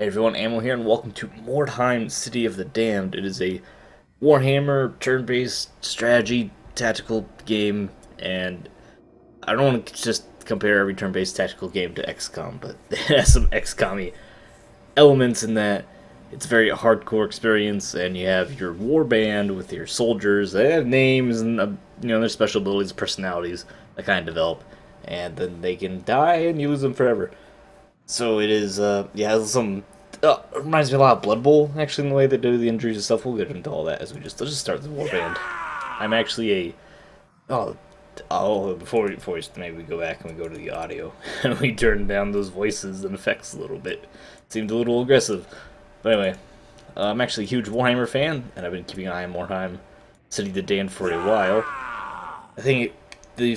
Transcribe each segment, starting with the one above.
Hey everyone, Ammo here, and welcome to Mordheim, City of the Damned. It is a Warhammer turn-based strategy tactical game, and I don't want to just compare every turn-based tactical game to XCOM, but it has some XCOM-y elements in that. It's a very hardcore experience, and you have your war band with your soldiers. They have names and their special abilities, personalities that kind of develop, and then they can die and you lose them forever. So it is, yeah, some. It reminds me a lot of Blood Bowl, actually, in the way they do the injuries and stuff. We'll get into all that as let's just start with the Warband. I'm actually a. Before we maybe we go back and we go to the audio, and we turn down those voices and effects a little bit. It seemed a little aggressive. But anyway, I'm actually a huge Warhammer fan, and I've been keeping an eye on Mordheim City of the Damned for a while. I think the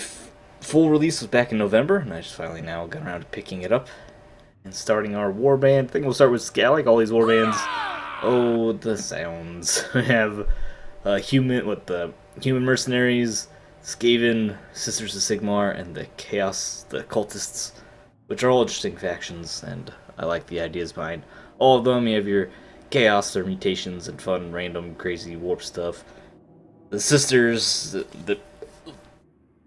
full release was back in November, and I just finally now got around to picking it up and starting our warband. I think we'll start with Scal, like all these warbands. Oh, the sounds. We have human with the human mercenaries, Skaven, Sisters of Sigmar, and the Chaos, the cultists, which are all interesting factions, and I like the ideas behind all of them. You have your chaos, their mutations, and fun, random, crazy warp stuff. The Sisters, the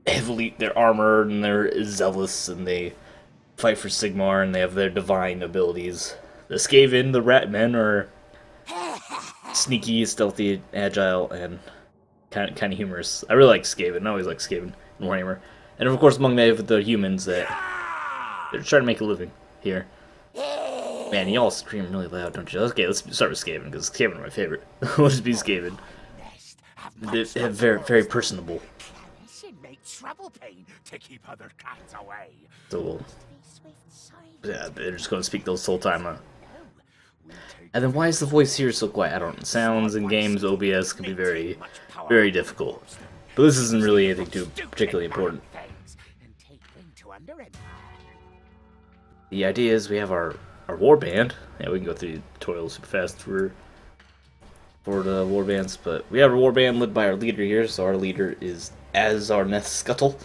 heavily, they're armored and they're zealous, and they fight for Sigmar, and they have their divine abilities. The Skaven, the Rat Men, are sneaky, stealthy, agile, and kind of humorous. I really like Skaven. I always like Skaven in Warhammer. And of course, among them, the humans that they're trying to make a living here. Man, y'all scream really loud, don't you? Okay, let's start with Skaven, because Skaven are my favorite. We'll just be Skaven. They're very personable. Trouble pain to keep other cats away. So, yeah, they're just going to speak those whole time, huh? And then why is the voice here so quiet? I don't know. Sounds in games, OBS can be very difficult. But this isn't really anything too particularly important. The idea is we have our war band. Yeah, we can go through the tutorial super fast for the war bands, but we have a war band led by our leader here. So our leader is Azarneth Scuttle,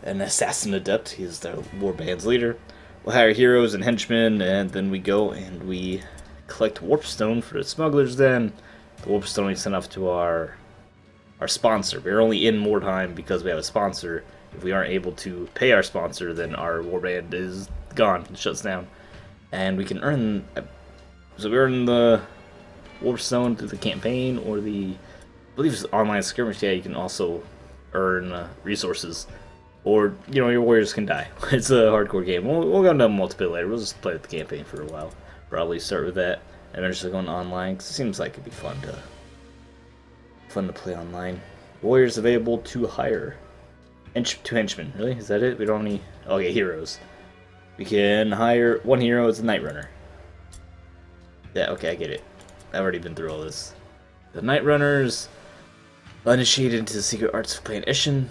an assassin adept. He's the warband's leader. We'll hire heroes and henchmen, and then we go and we collect warpstone for the smugglers. Then the warpstone we send off to our sponsor. We're only in Mordheim because we have a sponsor. If we aren't able to pay our sponsor, then our warband is gone. It shuts down, and we can earn. So we earn the warpstone through the campaign or I believe it's online skirmish. Yeah, you can also earn resources, or your warriors can die. It's a hardcore game. We'll go into multiplayer later. We'll just play with the campaign for a while. Probably start with that, and eventually going online, because it seems like it'd be fun to play online. Warriors available to hire. Two henchmen. Really? Is that it? We don't need. Okay, heroes. We can hire one hero as a Night Runner. Yeah. Okay, I get it. I've already been through all this. The Night Runners initiated into the secret arts of Clan Ishin.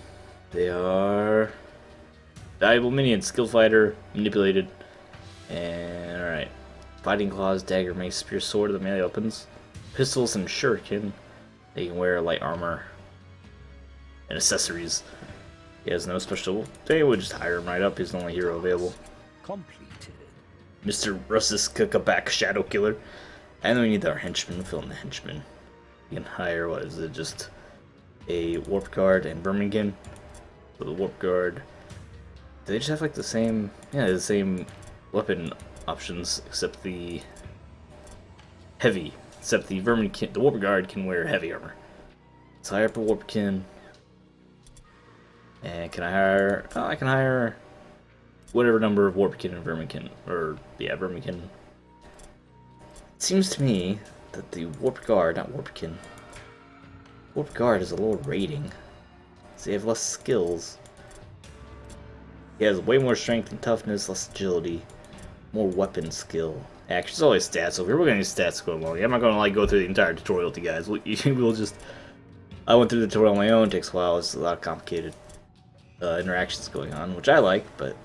They are valuable minions, skill fighter, manipulated, and alright. Fighting claws, dagger, mace, spear, sword, the melee weapons, pistols, and shuriken. They can wear light armor and accessories. He has no special. They would just hire him right up. He's the only hero available. Completed. Mr. Russus Cookabak Shadow Killer. And then we need our henchmen. We'll fill in the henchmen. You can hire, what is it, just a Warp Guard and Birmingham. So the Warp Guard, do they just have like the same weapon options, except the heavy. Except the the Warp Guard can wear heavy armor. Let's hire up a Warpkin. And can I hire? Oh, I can hire whatever number of Warpkin and Verminkin, or yeah, Verminkin. It seems to me that the Warp Guard, not Warpkin. Warp Guard is a lower rating, so you have less skills. He has way more strength and toughness, less agility, more weapon skill. Actually, there's always stats over here. We're gonna use stats going along. I'm not gonna go through the entire tutorial with you guys. We'll just. I went through the tutorial on my own. It takes a while. It's a lot of complicated interactions going on, which I like, but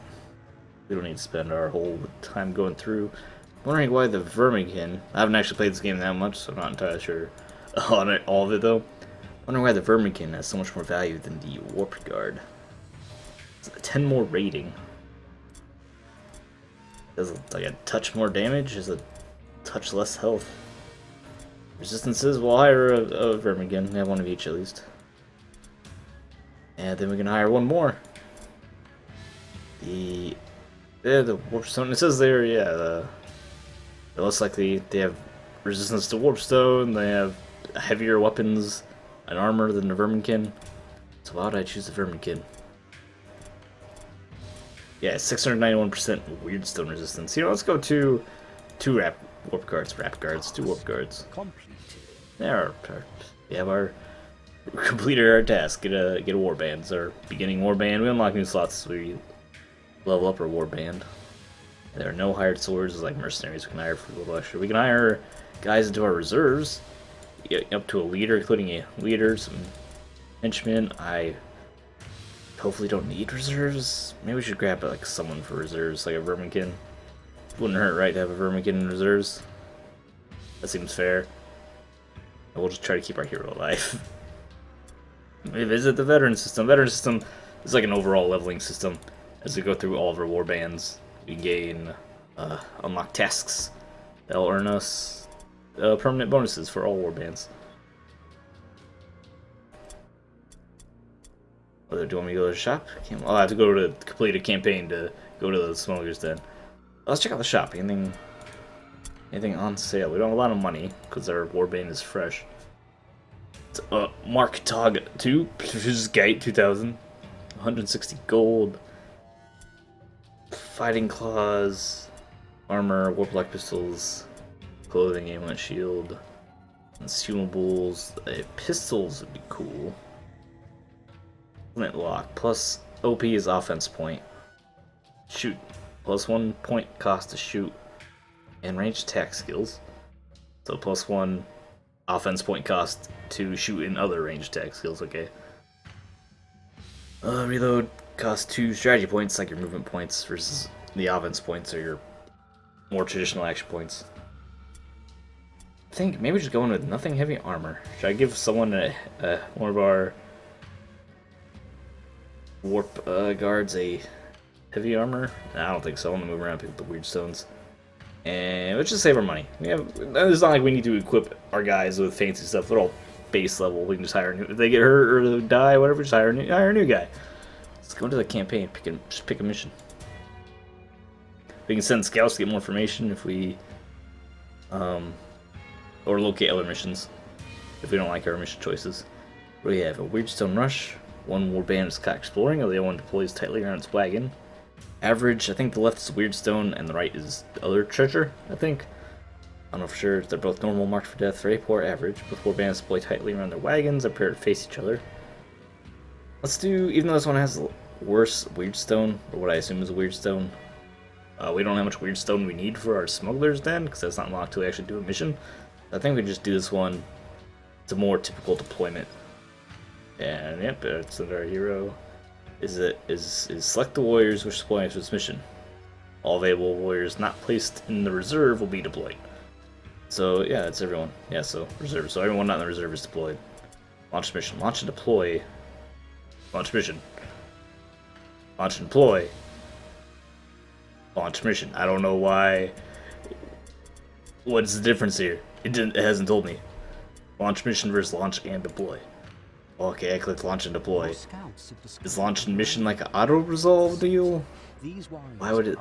we don't need to spend our whole time going through. I'm wondering why the Verminkin. I haven't actually played this game that much, so I'm not entirely sure on all of it though. I wonder why the Verminkin has so much more value than the Warp Guard. It's a 10 more rating. Does like a touch more damage? Is a touch less health. Resistances, we'll hire a Vermigan. We have one of each at least. And then we can hire one more. The Warpstone. It says there, yeah, it looks like they have resistance to Warpstone. They have heavier weapons and armor than the Verminkin. So why would I choose the Verminkin? Yeah, 691% Weirdstone resistance. You know, let's go to two warp guards. Two warp guards. There, we have our completed our task. Get a warband. It's our beginning warband. We unlock new slots so we level up our warband. There are no hired swords like mercenaries we can hire for a little extra. We can hire guys into our reserves, up to a leader, including a leader, some henchmen. I hopefully don't need reserves. Maybe we should grab like someone for reserves, like a Verminkin. Wouldn't hurt, right, to have a Verminkin in reserves. That seems fair. And we'll just try to keep our hero alive. We visit the veteran system. Veteran system is like an overall leveling system. As we go through all of our warbands, we gain unlock tasks that'll earn us permanent bonuses for all warbands. Do you want me to go to the shop? I'll have to go to complete a campaign to go to the smuggler's den. Let's check out the shop. Anything on sale? We don't have a lot of money because our warband is fresh. It's Mark Tog 2, Gate 2000, 160 gold. Fighting claws, armor, warp-like pistols, clothing, amulet, shield, consumables. Pistols would be cool. Flintlock plus OP is offense point. Shoot plus 1 point cost to shoot, and ranged attack skills. So plus 1 offense point cost to shoot in other ranged attack skills. Okay. Reload costs 2 strategy points, like your movement points, versus the offense points or your more traditional action points. I think maybe just going with nothing heavy armor. Should I give someone one of our warp guards a heavy armor? I don't think so. I'm gonna move around people with the weird stones. And let's just save our money. It's not like we need to equip our guys with fancy stuff. They're all base level. We can just hire if they get hurt or die, whatever, just hire a new guy. Let's go into the campaign. Just pick a mission. We can send scouts to get more information if we, or locate other missions if we don't like our mission choices. We have a Weirdstone Rush. One warband is caught exploring, or the other one deploys tightly around its wagon. Average, I think the left is Weirdstone and the right is other treasure, I think. I don't know for sure. They're both normal, marked for death, very poor average. Both warbands deploy tightly around their wagons and prepare to face each other. Let's do, even though this one has worse Weirdstone, or what I assume is a Weirdstone, we don't have much Weirdstone we need for our smugglers then, because that's not unlocked until we actually do a mission. I think we just do this one. It's a more typical deployment. And yep, it's our hero. Is select the warriors which deploy to this mission. All available warriors not placed in the reserve will be deployed. So yeah, that's everyone. Yeah, so reserve. So everyone not in the reserve is deployed. Launch mission. Launch and deploy. Launch mission. Launch and deploy. Launch mission. I don't know why. What's the difference here? It hasn't told me. Launch mission versus launch and deploy. Okay, I clicked launch and deploy. Is launch and mission like an auto-resolve deal? Why would it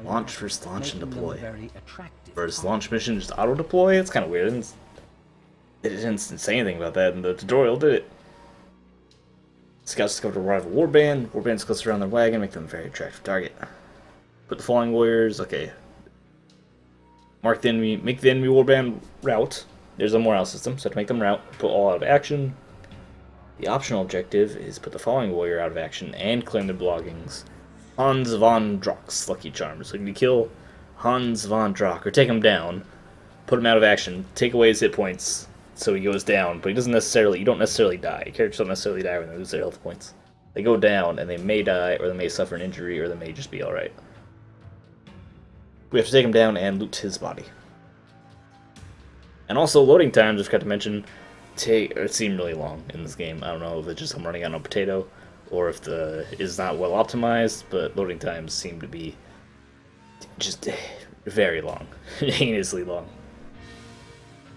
launch versus launch and deploy? Versus launch mission just auto-deploy? It's kind of weird. It didn't say anything about that in the tutorial, did it? Scouts discovered a rival warband. Warbands cluster around their wagon, make them a very attractive target. Put the following warriors. Okay. Mark the enemy. Make the enemy warband route. There's a morale system, so to make them route, put all out of action. The optional objective is put the following warrior out of action and claim their belongings. Hans von Drock's lucky charm. So you can kill Hans von Drock, or take him down, put him out of action, take away his hit points, so he goes down, but he doesn't necessarily, you don't necessarily die. Characters don't necessarily die when they lose their health points. They go down, and they may die, or they may suffer an injury, or they may just be alright. We have to take him down and loot his body. And also, loading times, I forgot to mention, seem really long in this game. I don't know if it's just I'm running on a potato, or if is not well optimized, but loading times seem to be just Very long. Heinously long.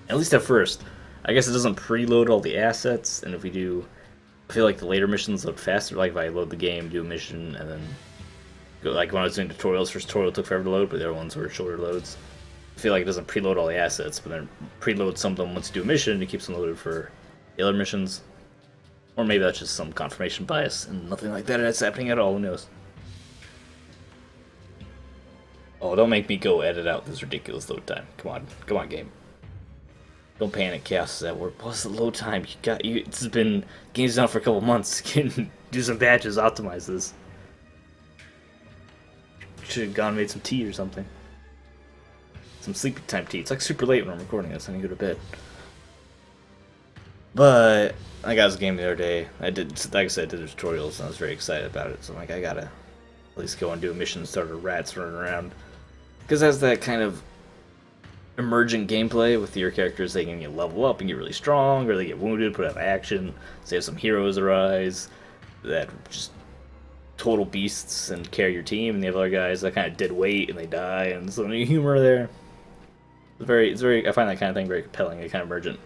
At least at first. I guess it doesn't preload all the assets, and if we do... I feel like the later missions load faster, like if I load the game, do a mission, and then... go. Like when I was doing tutorials, first tutorial took forever to load, but the other ones were shorter loads. I feel like it doesn't preload all the assets, but then preload some of them once you do a mission, and it keeps them loaded for the other missions. Or maybe that's just some confirmation bias, and nothing like that is happening at all, who knows. Oh, don't make me go edit out this ridiculous load time. Come on, game. Don't panic, chaos is at work. Plus the load time, it's been game's out for a couple months. You can do some batches, optimize this. Should have gone and made some tea or something. Some sleepy time tea. It's like super late when I'm recording this. I need to go to bed. But I got this game the other day. Like I said, I did the tutorials and I was very excited about it. So I'm like, I gotta at least go and do a mission and start a rats running around. Because it has that kind of emergent gameplay with your characters. They can level up and get really strong, or they get wounded, put out of action. So you have some heroes arise that just total beasts and carry your team, and the other guys that kind of dead weight and they die, and some humor there. It's very. I find that kind of thing very compelling. A kind of emergent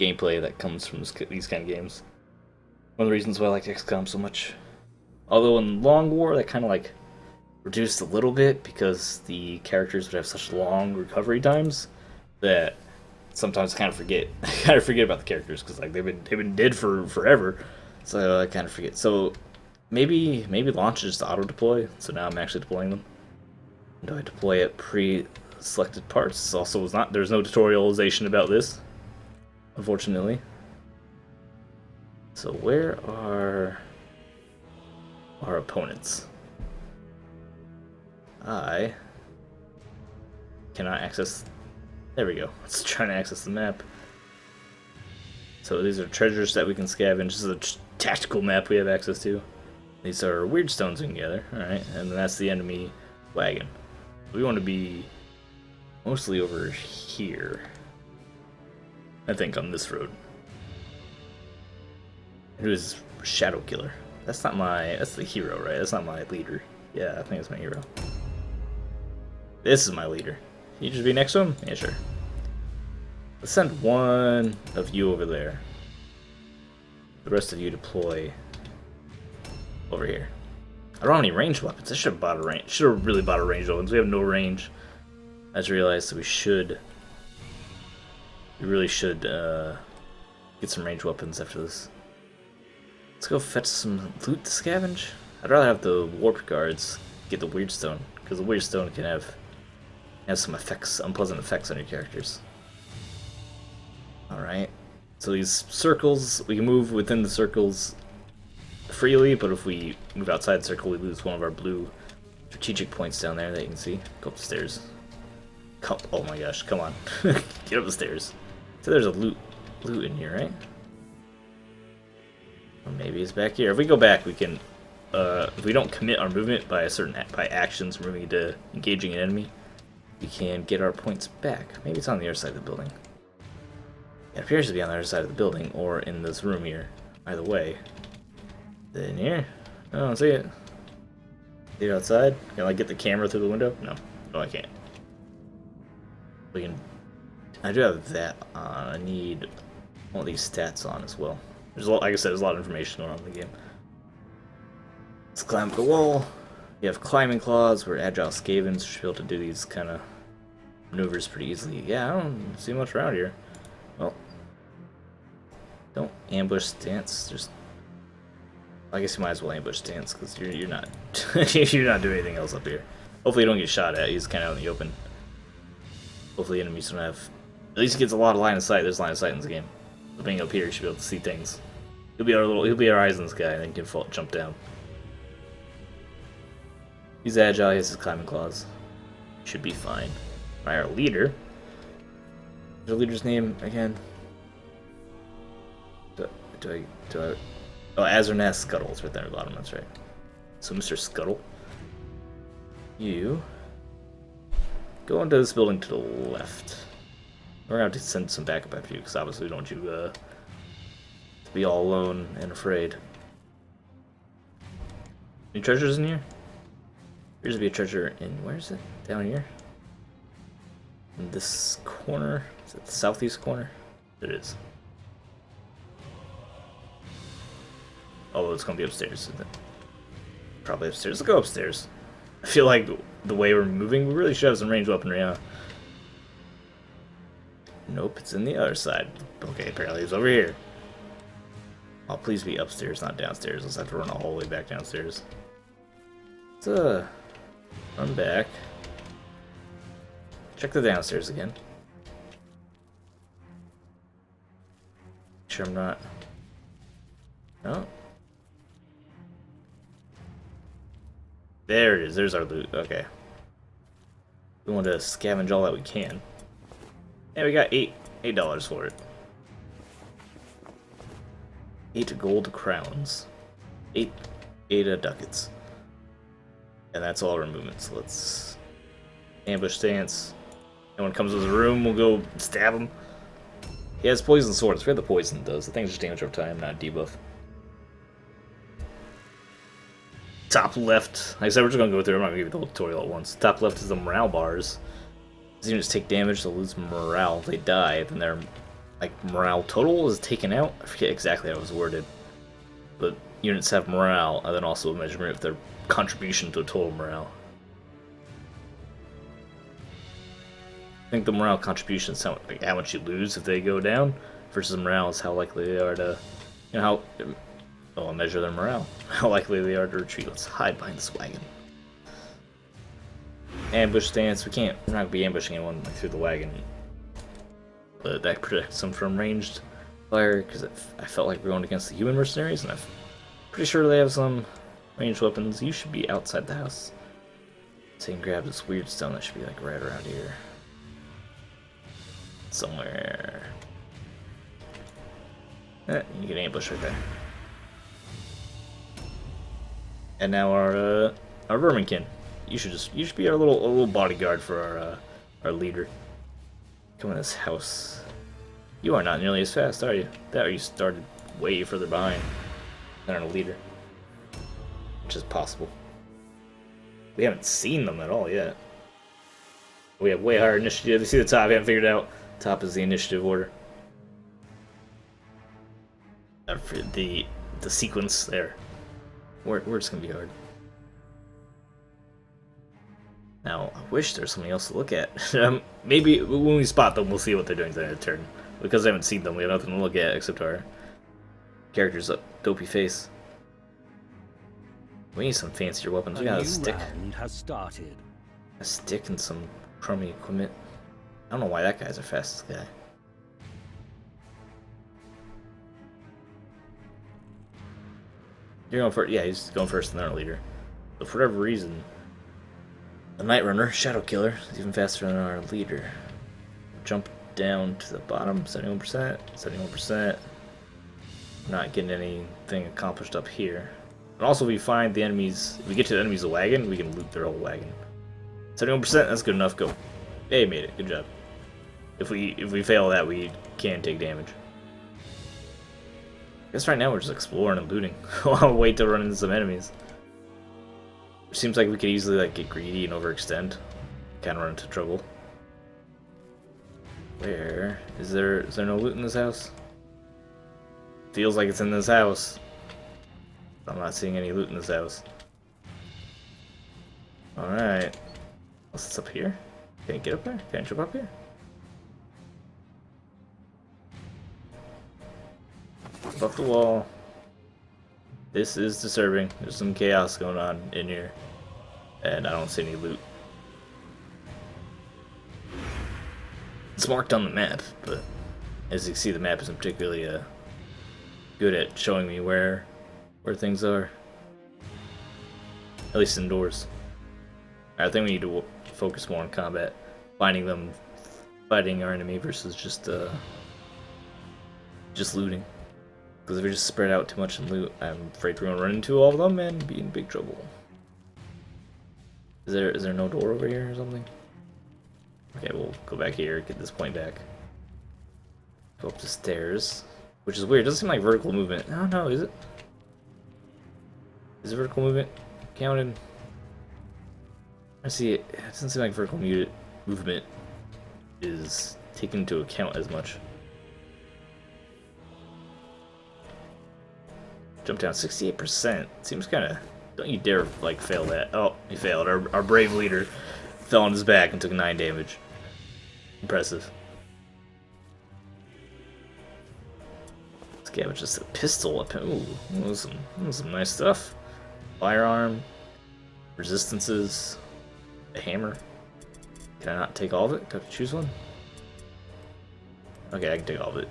gameplay that comes from these kind of games. One of the reasons why I like XCOM so much. Although in Long War, that kind of like reduced a little bit because the characters would have such long recovery times that sometimes I kind of forget. I kind of forget about the characters because like they've been dead for forever, so I kind of forget. So maybe launch is just auto deploy. So now I'm actually deploying them. Do I deploy at pre-selected parts? Also, there's no tutorialization about this, unfortunately. So where are our opponents? I cannot access. There we go. Let's try to access the map. So these are treasures that we can scavenge. This is a tactical map we have access to. These are weird stones we can gather. Alright, and then that's the enemy wagon. We want to be mostly over here. I think on this road. Who's Shadow Killer? That's the hero, right? That's not my leader. Yeah, I think it's my hero. This is my leader. Can you just be next to him? Yeah, sure. Let's send one of you over there. The rest of you deploy over here. I don't have any ranged weapons. I should have really bought a ranged weapons. We have no range. I just realized that we really should get some ranged weapons after this. Let's go fetch some loot to scavenge. I'd rather have the warp guards get the weird stone, because the weird stone can have some effects, unpleasant effects on your characters. Alright. So these circles, we can move within the circles freely, but if we move outside the circle, we lose one of our blue strategic points down there that you can see. Go up the stairs. Oh my gosh, come on. Get up the stairs. So there's a loot in here, right? Or maybe it's back here. If we go back, we can, if we don't commit our movement by actions moving into engaging an enemy, we can get our points back. Maybe it's on the other side of the building. It appears to be on the other side of the building, or in this room here. Either way. Is it in here? I don't see it. See it outside? Can I get the camera through the window? No. No, I can't. We can... I do have that on. I need all these stats on as well. There's a lot, like I said, there's a lot of information on the game. Let's climb up the wall. You have climbing claws. We're agile scavens. Should be able to do these kind of maneuvers pretty easily. Yeah, I don't see much around here. Well, don't ambush stance. Just, I guess you might as well ambush stance because you're not you're not doing anything else up here. Hopefully you don't get shot at. He's kind of out in the open. Hopefully enemies don't have. At least he gets a lot of line of sight. There's line of sight in this game. But being up here, you should be able to see things. He'll be our eyes in this guy, and then he can jump down. He's agile. He has his climbing claws. Should be fine. Alright, our leader. What's our leader's name again? Do I? Oh, Azarnas Scuttle. It's right there at the bottom. That's right. So, Mr. Scuttle, you go into this building to the left. We're gonna have to send some backup after you, because obviously we don't want you to be all alone and afraid. Any treasures in here? Appears to be a treasure in, where is it? Down here? In this corner, is it the southeast corner? It is. Oh, it's gonna be upstairs, isn't it? Probably upstairs. Let's go upstairs. I feel like the way we're moving, we really should have some ranged weaponry, huh? Nope, it's in the other side. Okay, apparently it's over here. Oh, please be upstairs, not downstairs. Let's have to run all the way back downstairs. Let's, run back. Check the downstairs again. Make sure I'm not... No. There it is. There's our loot. Okay. We want to scavenge all that we can. And we got $8 for it. 8 gold crowns. 8 ducats. And that's all our movements. So let's ambush stance. Anyone comes to the room, we'll go stab him. He has poison swords. Forget the poison it does. The thing's just damage over time, not debuff. Top left, like I said, we're just gonna go through. I'm not gonna give you the whole tutorial at once. Top left is the morale bars. These units take damage, they'll lose morale. If they die, then their morale total is taken out. I forget exactly how it was worded, but units have morale, and then also a measurement of their contribution to total morale. I think the morale contribution is how much you lose if they go down, versus morale is how likely they are to, I'll measure their morale. How likely they are to retreat. Let's hide behind this wagon. Ambush stance. We're not going to be ambushing anyone through the wagon. But that protects them from ranged fire, because I felt like we're going against the human mercenaries, and I'm pretty sure they have some ranged weapons. You should be outside the house. So you can grab this weird stone that should be right around here. Somewhere. You can ambush right there. And now our verminkin. You should be our little bodyguard for our leader. Come in this house. You are not nearly as fast, are you? That or you started way further behind than our leader, which is possible. We haven't seen them at all yet. We have way higher initiative. You see the top? I haven't figured it out. Top is the initiative order. For the sequence there. We're just gonna be hard. Now, I wish there's something else to look at. Maybe when we spot them, we'll see what they're doing their turn. Because I haven't seen them, we have nothing to look at except our character's dopey face. We need some fancier weapons. We got a stick. Has started. A stick and some crummy equipment. I don't know why that guy's our fastest guy. You're going first. Yeah, he's going first and then our leader. But for whatever reason, the Night Runner, Shadow Killer, is even faster than our leader. Jump down to the bottom, 71%, 71%. Not getting anything accomplished up here. And also, if we find the enemies, if we get to the enemies of the wagon, we can loot their whole wagon. 71%, that's good enough. Go. Hey, made it. Good job. If we fail that, we can take damage. I guess right now we're just exploring and looting. I'll wait to run into some enemies. It seems like we could easily get greedy and overextend. Kind of run into trouble. Where is there no loot in this house? Feels like it's in this house. I'm not seeing any loot in this house. Alright. What's this up here? Can I get up there? Can I jump up here? Up the wall. This is disturbing. There's some chaos going on in here. And I don't see any loot. It's marked on the map, but as you can see, the map isn't particularly good at showing me where things are. At least indoors. I think we need to focus more on combat. Fighting our enemy versus just looting. Because if we just spread out too much and loot, I'm afraid we're gonna run into all of them and be in big trouble. Is there no door over here or something? Okay, we'll go back here, get this point back. Go up the stairs, which is weird. It doesn't seem like vertical movement. I don't know, is it? Is it vertical movement counted? I see it. It doesn't seem like vertical movement is taken into account as much. Jump down 68%. Seems kind of... Don't you dare, like, fail that. Oh, he failed. Our brave leader fell on his back and took 9 damage. Impressive. This guy was just a pistol up. Ooh, that was some nice stuff. Firearm. Resistances. A hammer. Can I not take all of it? Do I have to choose one? Okay, I can take all of it.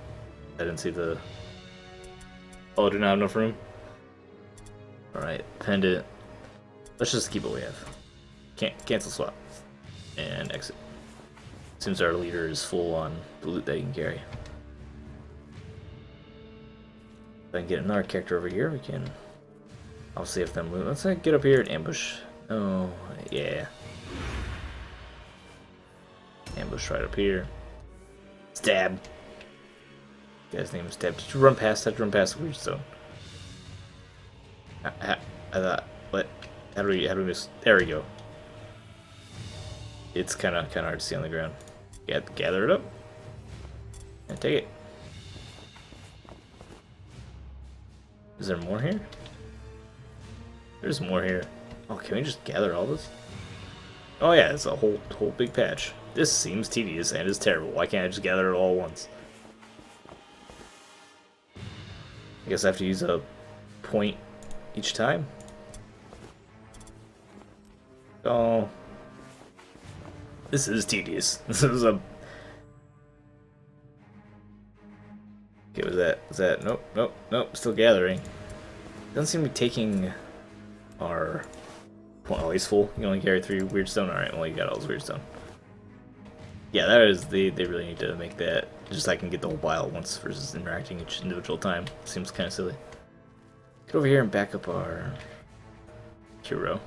I didn't see the... Oh, I do not have enough room? Alright, pendant. Let's just keep what we have. Cancel swap. And exit. Seems our leader is full on the loot that he can carry. If I can get another character over here, we can... I'll save them loot. Let's get up here and ambush. Oh, yeah. Ambush right up here. Stab. Guy's name is Stab. Did you run past that? Run past the weird stone. I thought, what? How do we miss? There we go. It's kind of hard to see on the ground. Gather it up and take it. Is there more here? There's more here. Oh, can we just gather all this? Oh yeah, it's a whole big patch. This seems tedious and is terrible. Why can't I just gather it all at once? I guess I have to use a point each time. Oh, this is tedious. This is a... Okay, was that? Nope, still gathering. Doesn't seem to be taking our... Oh, he's full. You can only carry 3 weird stone. Alright, well, you got all those weird stone. Yeah, that is... They really need to make that... Just so I can get the whole pile at once versus interacting each individual time. Seems kind of silly. Get over here and back up our... hero.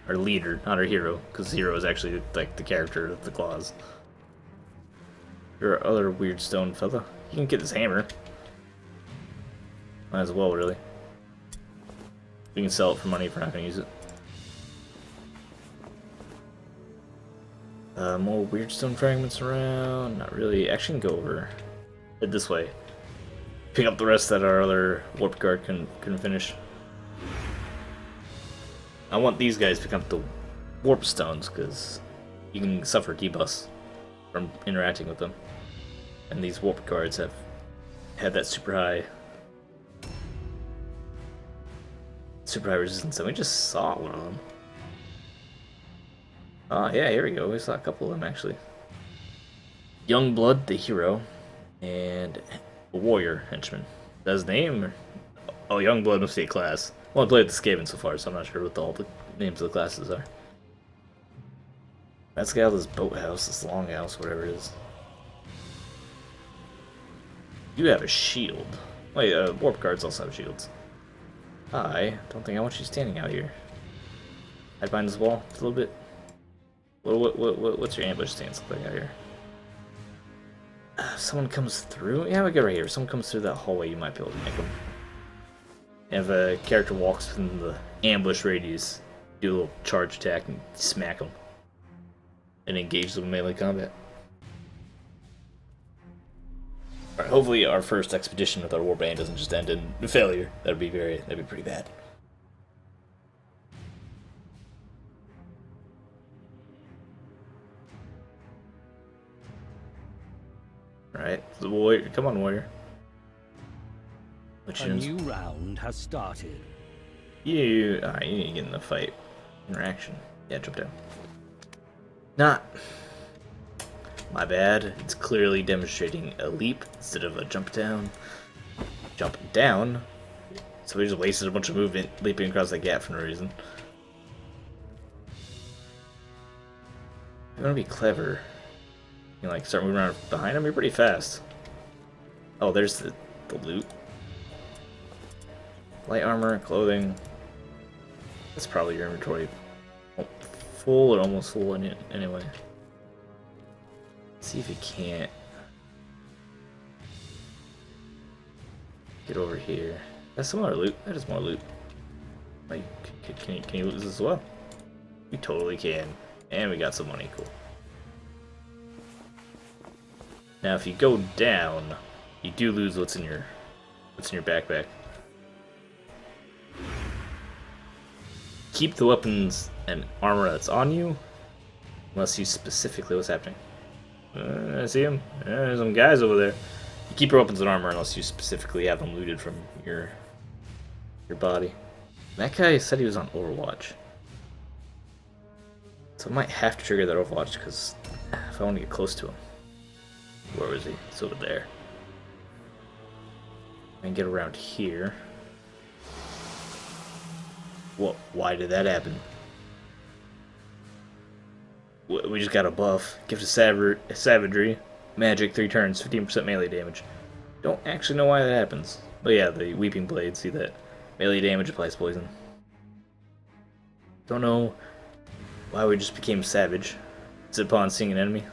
Our leader, not our hero, because hero is actually like the character of the claws. Your other weird stone fella. You can get this hammer. Might as well, really. We can sell it for money if we're not going to use it. More weird stone fragments around. Not really. Actually, can go over. Head this way. Pick up the rest that our other warp guard couldn't finish. I want these guys to pick up the warp stones because you can suffer debuffs from interacting with them. And these warp guards have had that super high resistance, and we just saw one of them. Yeah, here we go. We saw a couple of them actually. Youngblood, the hero, and a warrior henchman. That's his name? Or... Oh, Youngblood must be a class. Well, I played the Skaven so far, so I'm not sure what all the names of the classes are. That's got this boathouse, this longhouse, whatever it is. You have a shield. Wait, warp guards also have shields. I don't think I want you standing out here. Hide behind this wall a little bit. What's your ambush stance look like out here? Someone comes through? Yeah, we go right here. If someone comes through that hallway, you might be able to make them. And if a character walks within the ambush radius, do a little charge attack and smack them. And engage them in melee combat. Alright, hopefully our first expedition with our warband doesn't just end in failure. That'd be pretty bad. Alright, the warrior, come on, warrior. A new round has started. Alright, you need to get in the fight. Interaction. Yeah, jump down. Not. My bad. It's clearly demonstrating a leap instead of a jump down. Jump down. So we just wasted a bunch of movement leaping across that gap for no reason. You want to be clever. You can, like, start moving around behind him. You're pretty fast. Oh, there's the loot. Light armor, clothing. That's probably your inventory. Full or almost full anyway. Let's see if you can't get over here. That's some more loot. That is more loot. Like, can you loot this as well? We totally can. And we got some money. Cool. Now, if you go down, you do lose what's in your backpack. Keep the weapons and armor that's on you, unless you specifically what's happening. I see him. There's some guys over there. You keep your weapons and armor unless you specifically have them looted from your body. That guy said he was on Overwatch. So I might have to trigger that Overwatch because if I want to get close to him. Where was he? It's over there. And get around here. What? Why did that happen? We just got a buff. Gift of Savagery. Magic, 3 turns, 15% melee damage. Don't actually know why that happens. But yeah, the Weeping Blade, see that? Melee damage applies poison. Don't know why we just became savage. Is it upon seeing an enemy?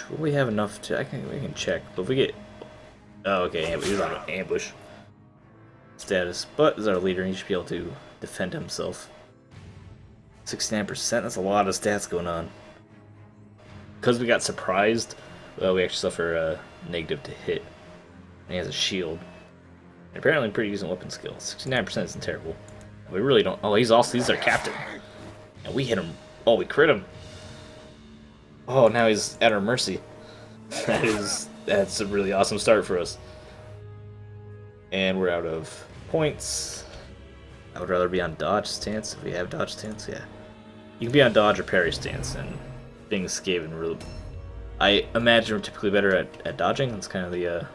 Will we have enough to... we can check, but if we get... Oh, okay, he's on ambush status. But as our leader, he should be able to defend himself. 69%, that's a lot of stats going on. Because we got surprised, well, we actually suffer a negative to hit. And he has a shield. And apparently pretty decent weapon skill. 69% isn't terrible. We really don't... Oh, he's our captain. And we hit him. Oh, we crit him. Oh, now he's at our mercy. That's a really awesome start for us. And we're out of points. I would rather be on dodge stance if we have dodge stance, yeah. You can be on dodge or parry stance, and being Skaven really... I imagine we're typically better at dodging. That's kind of the,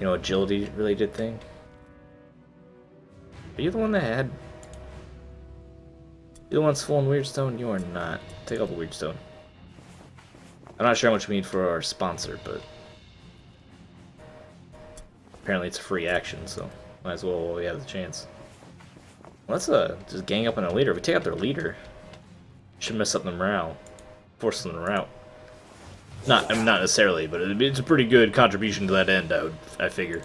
agility related thing. Are you the one that had... You're the one that's full in Weirdstone? You are not. Take up a Weirdstone. I'm not sure how much we need for our sponsor, but... Apparently it's a free action, so might as well while we have the chance. Let's just gang up on our leader. If we take out their leader, should mess up the morale. Force them out. Not necessarily, but it's a pretty good contribution to that end, I figure.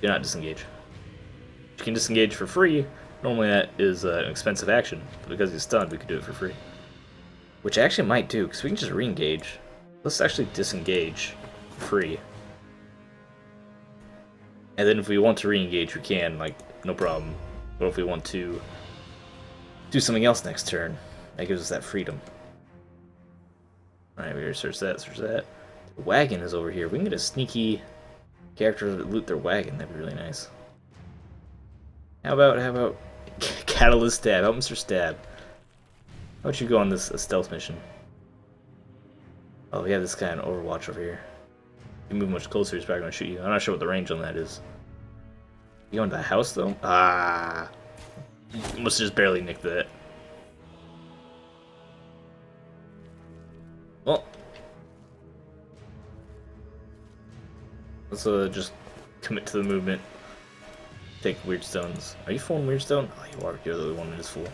Do not disengage. You can disengage for free. Normally that is an expensive action, but because he's stunned, we could do it for free. Which I actually might do, because we can just re-engage. Let's actually disengage for free. And then if we want to re-engage, we can, like, no problem. But if we want to do something else next turn, that gives us that freedom. Alright, we gotta search that. The wagon is over here. We can get a sneaky character to loot their wagon. That'd be really nice. How about Catalyst Stab? How about Mr. Stab? How about you go on this stealth mission? Oh, we have this guy on Overwatch over here. If you move much closer, he's probably gonna shoot you. I'm not sure what the range on that is. You go into the house though? Ah, must just barely nicked that. Well, let's just commit to the movement. Take Weirdstones. Are you full in Weirdstone? Oh, you are. You're the only one that is full.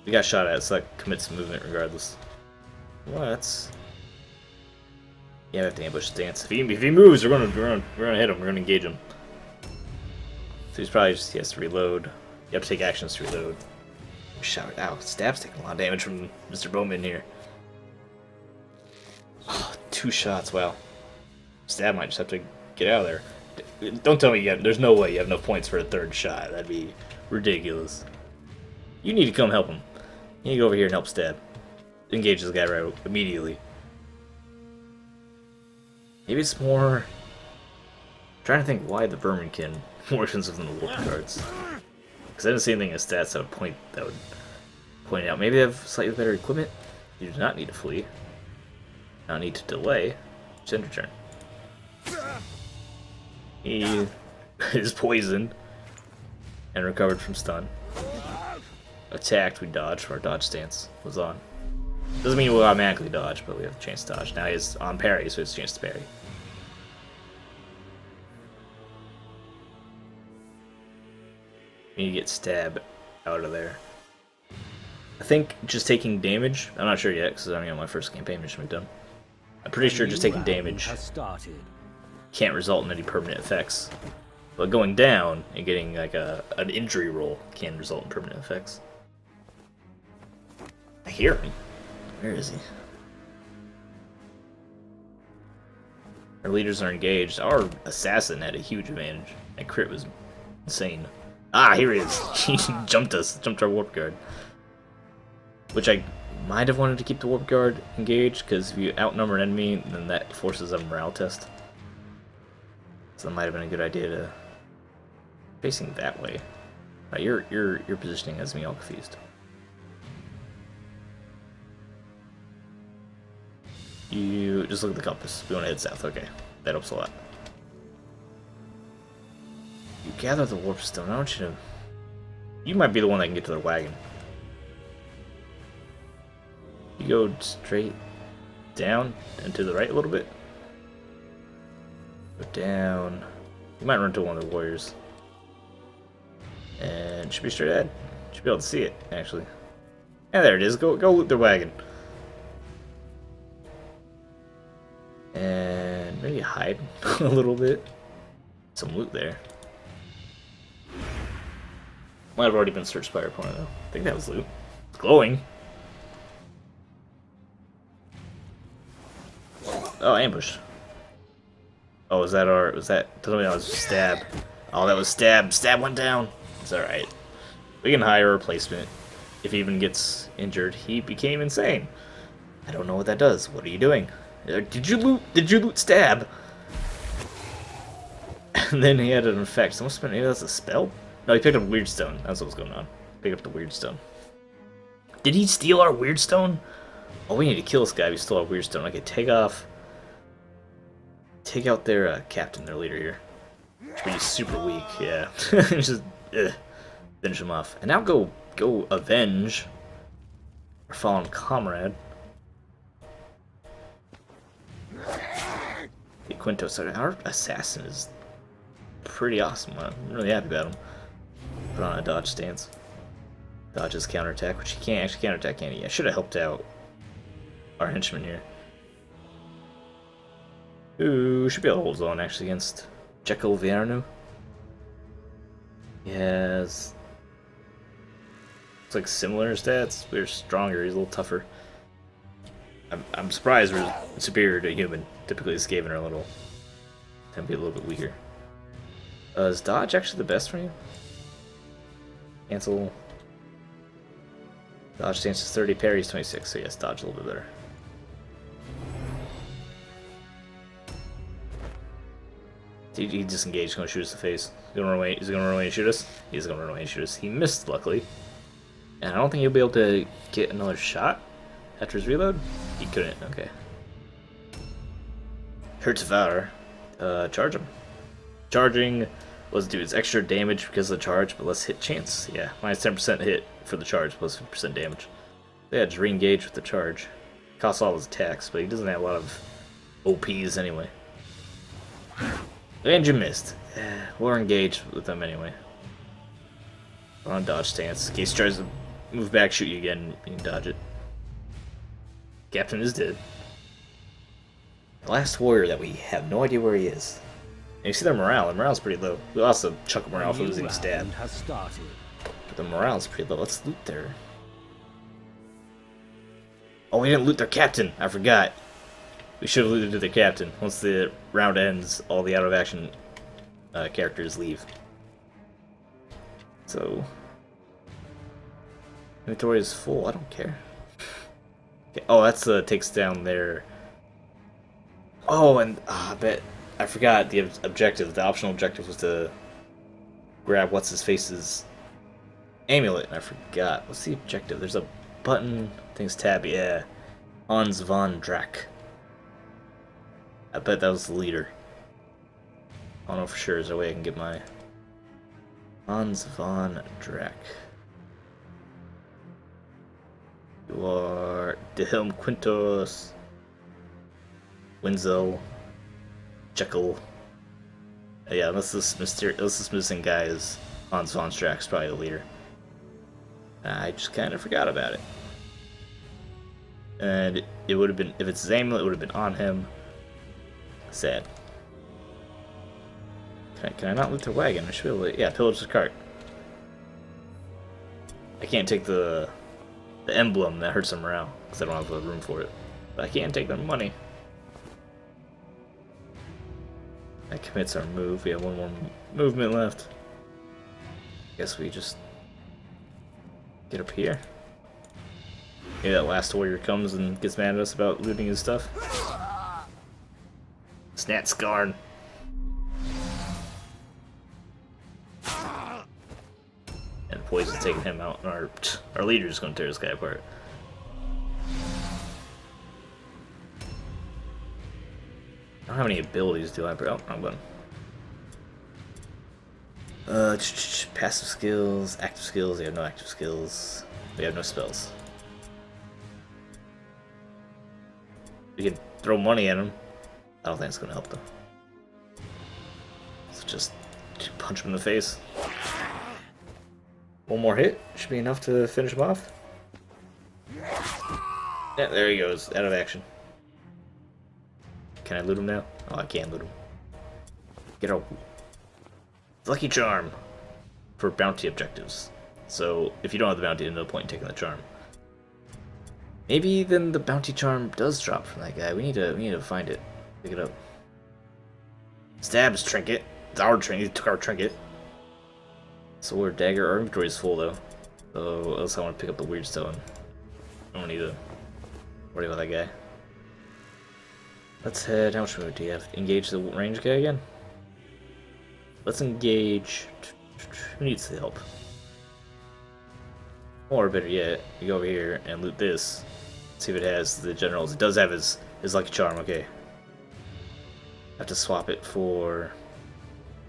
We got shot at, so that commits movement regardless. What? Yeah, we have to ambush stance. If he moves, we're gonna hit him. We're gonna engage him. So he's probably he has to reload. You have to take actions to reload. Shout out! Stab's taking a lot of damage from Mr. Bowman here. Oh, 2 shots. Wow. Stab might just have to get out of there. Don't tell me there's no way you have enough points for a 3rd shot. That'd be ridiculous. You need to come help him. You need to go over here and help Stab. Engage this guy right immediately. Maybe it's more... I'm trying to think why the Verminkin works within the wolf cards. Because I didn't see anything in stats that would point it out. Maybe they have slightly better equipment. You do not need to flee. Not need to delay. Just end your turn. He is poisoned and recovered from stun. Attacked, we dodged. Our dodge stance was on. Doesn't mean we'll automatically dodge, but we have a chance to dodge. Now he's on parry, so it's a chance to parry. We need to get Stab out of there. I think just taking damage, I'm not sure yet, because I don't know my first campaign mission we've done. I'm pretty sure just taking damage can't result in any permanent effects. But going down and getting like an injury roll can result in permanent effects. I hear him. Where is he? Our leaders are engaged. Our assassin had a huge advantage. That crit was insane. Ah, here he is. He jumped us. Jumped our warp guard. Which I might have wanted to keep the warp guard engaged, because if you outnumber an enemy, then that forces a morale test. So that might have been a good idea to facing that way. Right, your positioning has me all confused. You just look at the compass. We want to head south. Okay, that helps a lot. You gather the warp stone. I want you to. You might be the one that can get to the wagon. You go straight down and to the right a little bit. Go down. You might run into one of the warriors. And should be straight ahead. Should be able to see it, actually. Yeah, there it is. Go loot their wagon. And maybe hide a little bit. Some loot there. Might have already been searched by our opponent though. I think that was loot. It's glowing. Oh, ambush. Oh, was that our... Was that... Tell me that was stab. Oh, that was stab. Stab went down. It's alright. We can hire a replacement. If he even gets injured, he became insane. I don't know what that does. What are you doing? Did you loot stab? And then he had an effect. Someone spent... Maybe that's a spell? No, he picked up Weird Stone. That's what was going on. Pick up the Weird Stone. Did he steal our Weird Stone? Oh, we need to kill this guy. We stole our Weird Stone. Okay, take off... Take out their captain, their leader here. He's super weak, yeah. Just finish him off. And now go avenge our fallen comrade. Hey, Quinto, so our assassin is pretty awesome. I'm really happy about him. Put on a dodge stance. Dodge his counterattack, which he can't actually counterattack, can he? I should have helped out our henchman here. Ooh, should be able to hold his own actually against Jekyll Viernu. He has... It's like similar stats. We're stronger, he's a little tougher. I'm surprised we're superior to human. Typically Skaven are a little... tend to be a little bit weaker. Is dodge actually the best for you? Cancel. Dodge stance is 30, parry's 26, so yes, dodge a little bit better. He disengaged, he's gonna shoot us in the face. He's gonna run away and shoot us? He's gonna run away and shoot us. He missed, luckily. And I don't think he'll be able to get another shot after his reload. He couldn't, okay. Hertzvauer. Charge him. Charging was do its extra damage because of the charge, but less hit chance. Yeah, minus 10% hit for the charge, plus 50% damage. Yeah, just re-engage with the charge. Costs all his attacks, but he doesn't have a lot of OPs anyway. And you missed. We're engaged with them anyway. We're on dodge stance. In case he tries to move back, shoot you again, you can dodge it. Captain is dead. The last warrior that we have no idea where he is. And you see their morale. Their morale's pretty low. We also chuck morale for losing stab. But the morale's pretty low. Let's loot their... Oh, we didn't loot their captain. I forgot. We should have looted their captain. Once the round ends, all the out-of-action characters leave. So... Inventory is full. I don't care. Okay. Oh, that's takes down their... Oh, and I bet... I forgot the objective. The optional objective was to grab what's-his-face's amulet, and I forgot. What's the objective? There's a button, things tab, yeah. Hans von Drack. I bet that was the leader. I don't know for sure. Is there a way I can get my Hans von Drack? You are Wilhelm Quintus, Wenzel, Jekyll. Yeah, unless this missing guy is Hans von Drack's probably the leader. I just kind of forgot about it. And it would have been, if it's his amulet, it would have been on him. Sad. Can I not loot their wagon? I should be able to, yeah, pillage the cart. I can't take the the emblem that hurts their morale because I don't have the room for it. But I can't take their money. That commits our move. We have one more movement left. Guess we just get up here. Maybe that last warrior comes and gets mad at us about looting his stuff. Snat Scarn. And Poison's taking him out, and our leader's gonna tear this guy apart. I don't have any abilities, do I? Oh, wrong button. Passive skills, active skills. We have no active skills. We have no spells. We can throw money at him. I don't think it's gonna help though. So just punch him in the face. One more hit should be enough to finish him off. Yeah, there he goes, out of action. Can I loot him now? Oh, I can't loot him. Get a lucky charm for bounty objectives. So if you don't have the bounty, there's no point in taking the charm. Maybe then the bounty charm does drop from that guy. We need to find it. Pick it up. Stabs trinket. It's our trinket. He took our trinket. Sword, dagger. Our inventory is full though. So else I want to pick up the weird stone. I don't need to worry about that guy. Let's head. How much food do you have? Engage the range guy again. Let's engage. Who needs the help? Or better yet, you go over here and loot this. See if it has the generals. It does have his lucky charm. Okay. Have to swap it for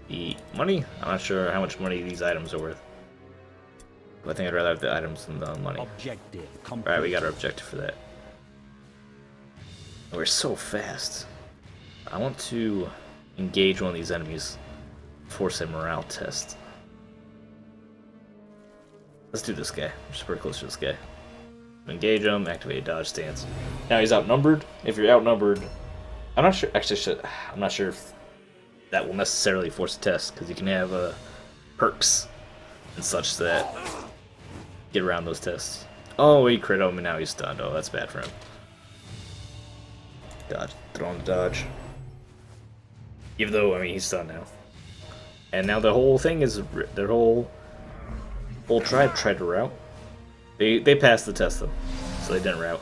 the money. I'm not sure how much money these items are worth. But I think I'd rather have the items than the money. Objective complete. Alright, we got our objective for that. We're so fast. I want to engage one of these enemies. Force a morale test. Let's do this guy. We're just pretty close to this guy. Engage him, activate a dodge stance. Now he's outnumbered. If you're outnumbered, I'm not sure. Actually, I'm not sure if that will necessarily force a test because you can have perks and such that get around those tests. Oh, he crit him and now he's stunned. Oh, that's bad for him. Dodge, throw him to dodge. Even though, I mean, he's stunned now. And now the whole thing is their whole tribe tried to rout. They passed the test though, so they didn't rout.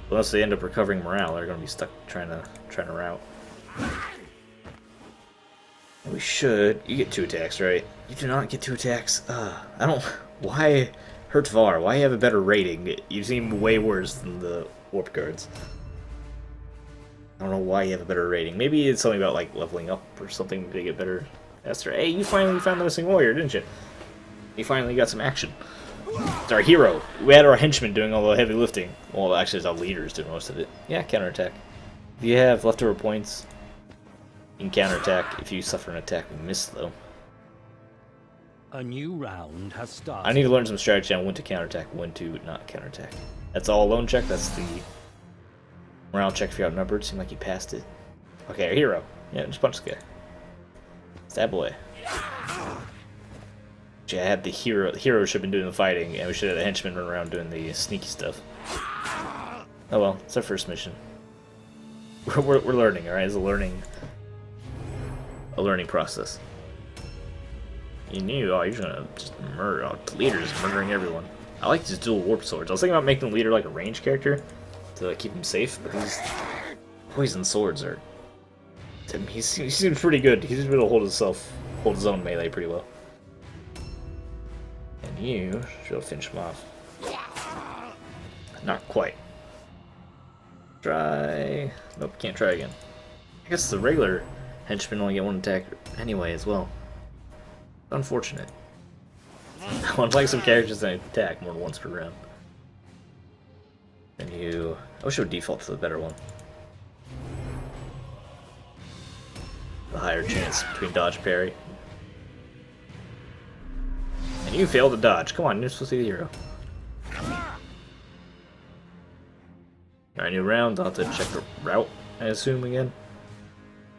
Unless they end up recovering morale, they're gonna be stuck trying to rout. We should. You get 2 attacks, right? You do not get 2 attacks. I don't. Why, Hertvar? Why you have a better rating? You seem way worse than the warp guards. I don't know why you have a better rating. Maybe it's something about like leveling up or something to get better. That's right. Hey, you finally found the missing warrior, didn't you? You finally got some action. It's our hero. We had our henchmen doing all the heavy lifting. Well, actually, it's our leaders doing most of it. Yeah, counterattack. If you have leftover points, you can counterattack if you suffer an attack and miss, though. A new round has started. I need to learn some strategy on when to counterattack, when to not counterattack. That's all alone check. That's the morale check if you're outnumbered. Seemed like you passed it. Okay, our hero. Yeah, just punch this guy. Stab away. I had the hero. The hero should have been doing the fighting, and we should have the henchmen run around doing the sneaky stuff. Oh well, it's our first mission. We're learning, all right? It's a learning process. You knew? Oh, you're gonna just murder. Oh, the leader's murdering everyone. I like these dual warp swords. I was thinking about making the leader like a ranged character to keep him safe, but these poison swords are. He seems pretty good. He's able to hold his own melee pretty well. And you should finish him off. Not quite. Try. Nope, can't try again. I guess the regular henchmen only get 1 attack anyway as well. Unfortunate. I want to play some characters that attack more than once per round. And you. I wish it would default to the better one. The higher chance between dodge and parry. And you failed to dodge. Come on, you're supposed to be the hero. Alright, new round. I'll have to check the route, I assume, again.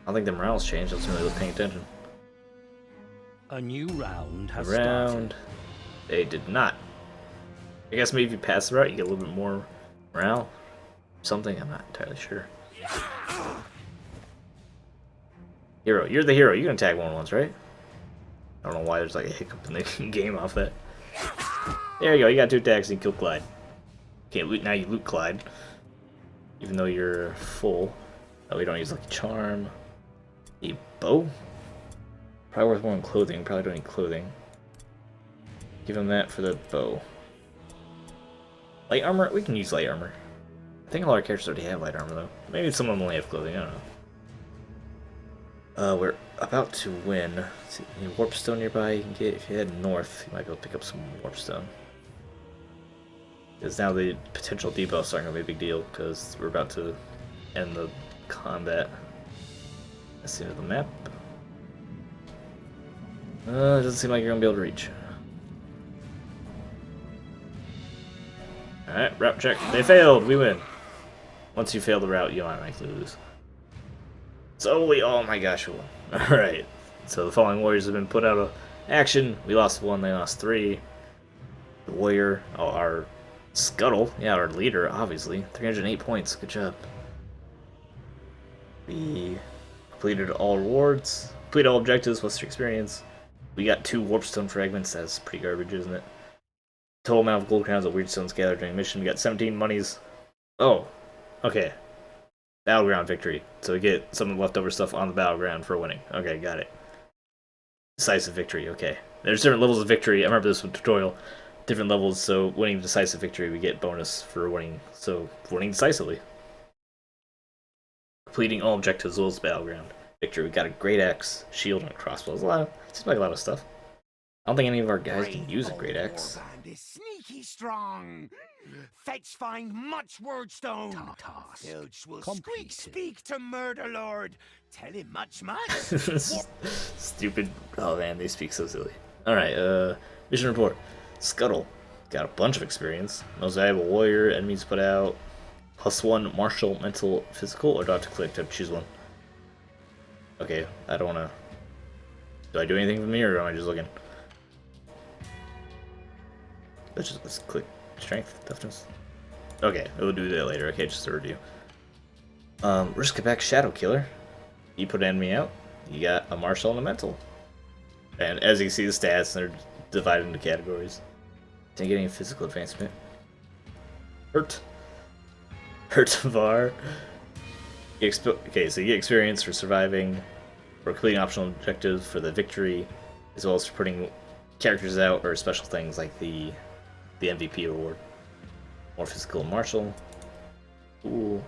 I don't think the morale's changed. I wasn't really paying attention. A new round has Round. started. They did not. I guess maybe if you pass the route, you get a little bit more morale. Something, I'm not entirely sure. Hero, you're the hero. You can tag one once, right? I don't know why there's like a hiccup in the game off that. There you go. You got 2 attacks and you kill Clyde. Okay, loot now. You loot Clyde, even though you're full. Oh, we don't use Lucky Charm. A bow. Probably worth more than clothing. Probably don't need clothing. Give him that for the bow. Light armor. We can use light armor. I think a lot of characters already have light armor though. Maybe some of them only have clothing. I don't know. We're about to win. See, warpstone nearby. You can get if you head north. You might be able to pick up some warpstone. Because now the potential debuffs aren't gonna be a big deal because we're about to end the combat. That's the end of the map. It doesn't seem like you're gonna be able to reach. Alright, route check. They failed. We win. Once you fail the route, you automatically lose. So oh my gosh, we won. Alright. So the following warriors have been put out of action. We lost 1, they lost 3. The warrior, our Scuttle, yeah, our leader, obviously. 308 points. Good job. We completed all rewards. Completed all objectives, plus your experience. We got 2 warpstone fragments. That's pretty garbage, isn't it? Total amount of gold crowns of weird stones gathered during mission. We got 17 monies. Oh, okay. Battleground victory. So we get some of the leftover stuff on the battleground for winning. Okay, got it. Decisive victory. Okay. There's different levels of victory. I remember this with tutorial. Different levels. So winning decisive victory, we get bonus for winning. So winning decisively. Completing all objectives as well as battleground victory. We got a great axe, shield, and a crossbow. Seems like a lot of stuff. I don't think any of our guys can use a great axe. Warband is sneaky strong. Fetch find much wordstone. Filch will speak to Murder Lord. Tell him much. Stupid. Oh man, they speak so silly. Alright, mission report. Scuttle. Got a bunch of experience. Most valuable warrior, enemies put out. +1 martial, mental, physical, or do I have to click to choose one? Okay, I don't wanna. Do I do anything with me or am I just looking? Let's click strength, toughness. Okay, we'll do that later. Okay, just a review. Risk attack shadow killer. You put an enemy out. You got a martial and a mental. And as you can see, the stats they're divided into categories. Didn't get any physical advancement. Hurt var. Okay, so you get experience for surviving, for completing optional objectives, for the victory, as well as for putting characters out or special things like the MVP award. More physical and martial. Ooh.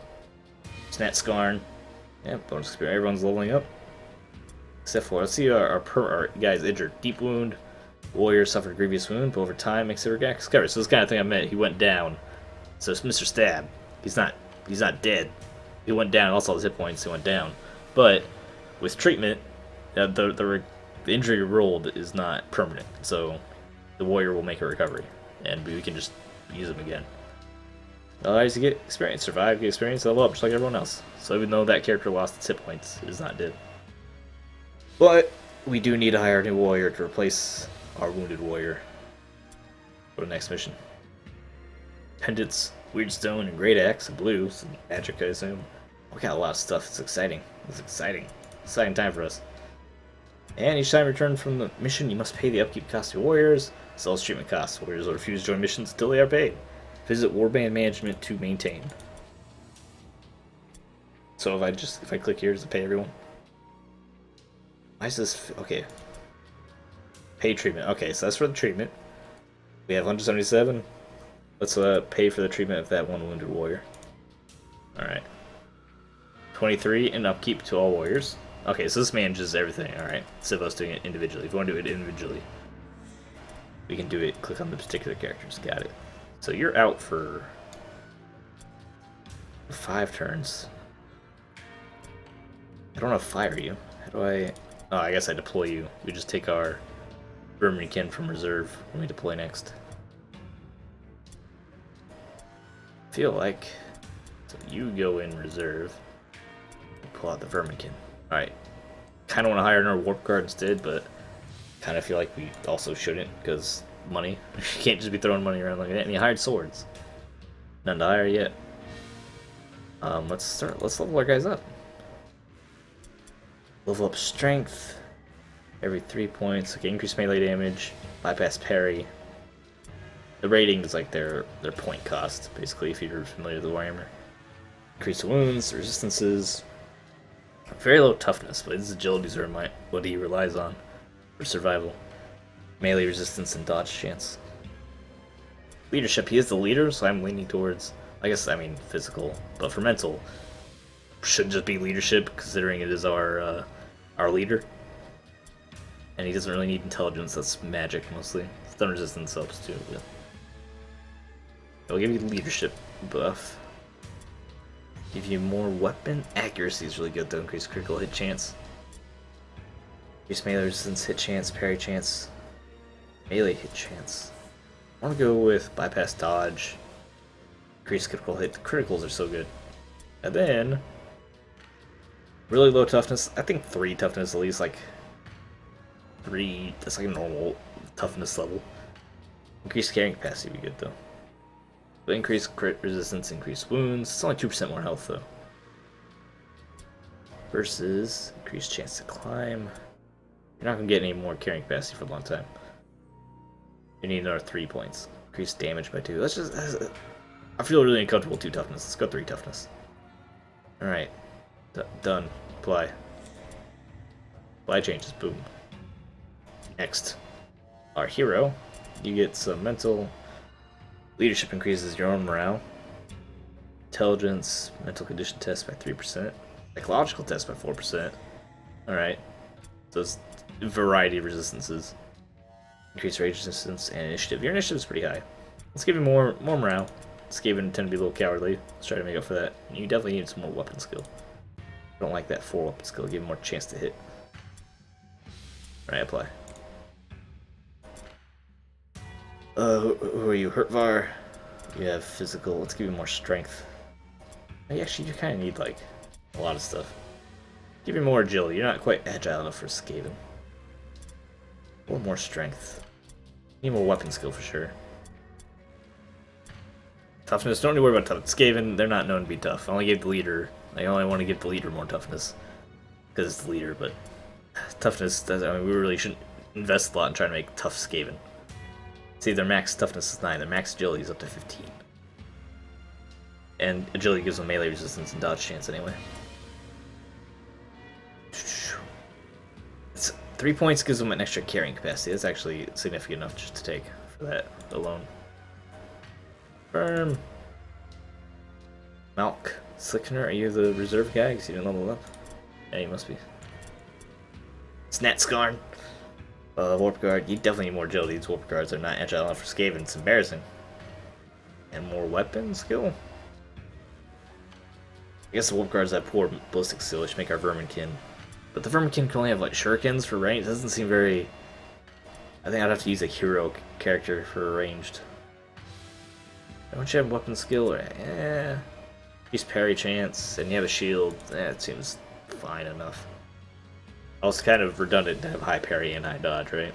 Snat Scarn. Yeah, bonus experience. Everyone's leveling up. Except for, let's see our guys injured. Deep wound. Warrior suffered grievous wound, but over time makes it recover. So this kind of thing I meant. He went down. So it's Mr. Stab. He's not dead. He went down. Also, all his hit points. He went down. But with treatment, the injury rolled is not permanent. So the warrior will make a recovery, and we can just use him again. Allows you to get experience, survive, get experience, level up just like everyone else. So even though that character lost its hit points, it is not dead. But we do need to hire a new warrior to replace our wounded warrior for the next mission. Pendants, weird stone, and great axe, and blue, some magic I assume. We got a lot of stuff. It's exciting. It's exciting. Exciting time for us. And each time you return from the mission, you must pay the upkeep cost to your warriors, as well as treatment costs. Warriors will refuse to join missions until they are paid. Visit Warband Management to maintain. So if I click here, does it pay everyone? Why is this okay? Pay treatment. Okay, so that's for the treatment. We have 177. Let's pay for the treatment of that one wounded warrior. Alright. 23 and upkeep to all warriors. Okay, so this manages everything, alright. Instead of us doing it individually. If we want to do it individually, we can do it, click on the particular characters. Got it. So you're out for 5 turns. I don't know how to fire you. How do I... Oh, I guess I deploy you. We just take our Verminkin from reserve when we deploy next. Feel like... So you go in reserve. Pull out the Verminkin. Alright. Kind of want to hire another Warp Guard instead, but kind of feel like we also shouldn't, because money. You can't just be throwing money around like that. And he hired swords. None to hire yet. Let's level our guys up. Level up strength. Every 3 points. Okay, increase melee damage. Bypass parry. The rating is like their point cost, basically, if you're familiar with the Warhammer. Increase wounds, resistances. Very low toughness, but his agilities are what he relies on for survival. Melee resistance and dodge chance. Leadership, he is the leader, so I'm leaning towards, physical, but for mental, should just be leadership, considering it is our leader. And he doesn't really need intelligence, that's magic mostly. Stun resistance helps too, but it'll give you leadership buff. Give you more weapon. Accuracy is really good though, increase critical hit chance. Increase melee resistance, hit chance, parry chance, melee hit chance. I want to go with bypass dodge. Increase critical hit. The criticals are so good. And then really low toughness. I think 3 toughness at least, like 3. That's like a normal toughness level. Increased carrying capacity would be good though. But increase crit resistance, increase wounds. It's only 2% more health though. Versus increased chance to climb. You're not gonna get any more carrying capacity for a long time. You need another 3 points. Increase damage by 2. I feel really uncomfortable with 2 toughness. Let's go 3 toughness. Alright. Done. Apply. Apply changes. Boom. Next. Our hero. You get some mental. Leadership increases your own morale. Intelligence. Mental condition test by 3%. Psychological test by 4%. Alright. So it's a variety of resistances. Increase rage resistance and initiative. Your initiative is pretty high. Let's give you more morale. Skaven tend to be a little cowardly. Let's try to make up for that. You definitely need some more weapon skill. I don't like that 4 weapon skill. Give him more chance to hit. Alright, apply. Who are you? Hurtvar. You have physical. Let's give you more strength. Actually, you kind of need like a lot of stuff. Give you more agility. You're not quite agile enough for Skaven. Or more strength. Need more weapon skill for sure. Toughness, don't worry about toughness. Skaven, they're not known to be tough. I only gave the leader. I only want to give the leader more toughness. Because it's the leader, but toughness, we really shouldn't invest a lot in trying to make tough Skaven. See, their max toughness is 9, their max agility is up to 15. And agility gives them melee resistance and dodge chance anyway. 3 points gives them an extra carrying capacity. That's actually significant enough just to take for that alone. Firm. Malk. Slickner, are you the reserve guy? Because you didn't level up. Yeah, you must be. Snatskarn. Warp Guard. You definitely need more agility. These Warp Guards are not agile enough for Skaven. It's embarrassing. And more weapon skill? I guess the Warp Guards have poor ballistic skill, which make our Verminkin. But the Verminkin can only have like shurikens for range. It doesn't seem very... I think I'd have to use a hero character for ranged. Don't you have weapon skill? Or, use parry chance, and you have a shield. It seems fine enough. Also kind of redundant to have high parry and high dodge, right?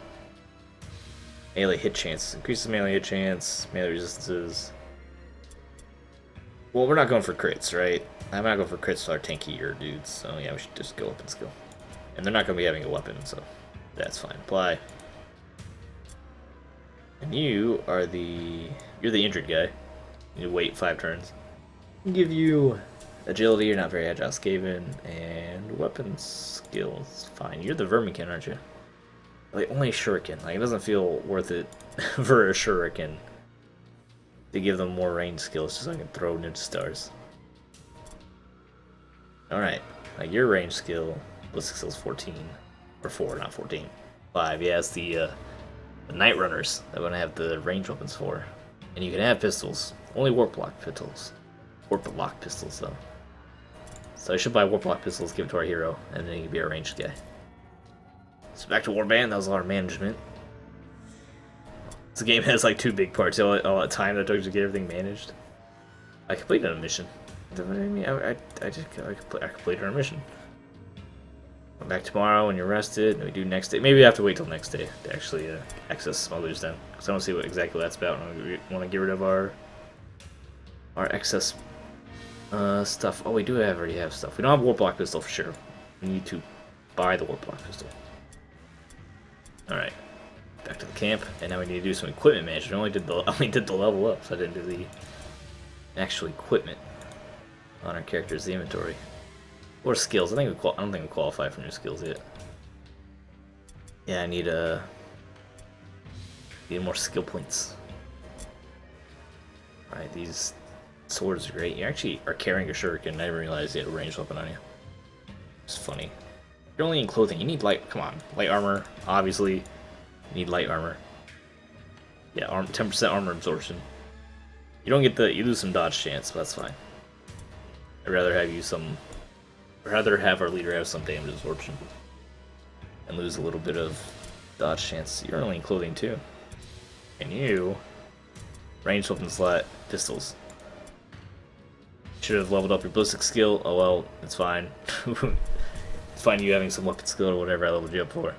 Melee hit chance. Increases melee hit chance, melee resistances. Well, we're not going for crits, right? I'm not going for crits with our tankier dudes, so yeah, we should just go up in skill. And they're not going to be having a weapon, so that's fine. Apply. And you are you're the injured guy. You need to wait 5 turns. Give you agility, you're not very agile, Skaven, and weapon skills. Fine. You're the Verminkin, aren't you? Like, only a shuriken. Like, it doesn't feel worth it for a shuriken to give them more range skills just so I can throw ninja stars. Alright. Like, your range skill, ballistic skill is 14. Or 4, not 14. 5, yeah, it's the Night Runners that I'm going to have the range weapons for. And you can have pistols. Only warp block pistols. Warp block pistols, though. So I should buy warp block pistols, give it to our hero, and then he can be our ranged guy. So back to Warband, that was a lot of management. This game has like 2 big parts. All that time that took to get everything managed. I completed a mission. What do you mean? I completed our mission. Come back tomorrow when you're rested, and we do next day. Maybe we have to wait till next day to actually access Smugglers Den. because I don't see what exactly that's about. We want to get rid of our excess stuff. Oh, we do already have stuff. We don't have Warp Block Pistol for sure. We need to buy the Warp Block Pistol. Alright. Back to the camp, and now we need to do some equipment management. I only did the level up, so I didn't do the actual equipment on our character's inventory. Or skills. I don't think we qualify for new skills yet. Yeah, I need more skill points. Alright, these swords are great. You actually are carrying a shuriken. I didn't realize you had a ranged weapon on you. It's funny. You're only in clothing. You need light. Come on, light armor. Obviously, you need light armor. Yeah, 10% armor absorption. You don't get you lose some dodge chance, but that's fine. I'd rather have our leader have some damage absorption and lose a little bit of dodge chance. You're only in clothing too, and you ranged weapon slot pistols. Should have leveled up your ballistic skill. Oh well, it's fine. It's fine you having some weapon skill or whatever I leveled you up for.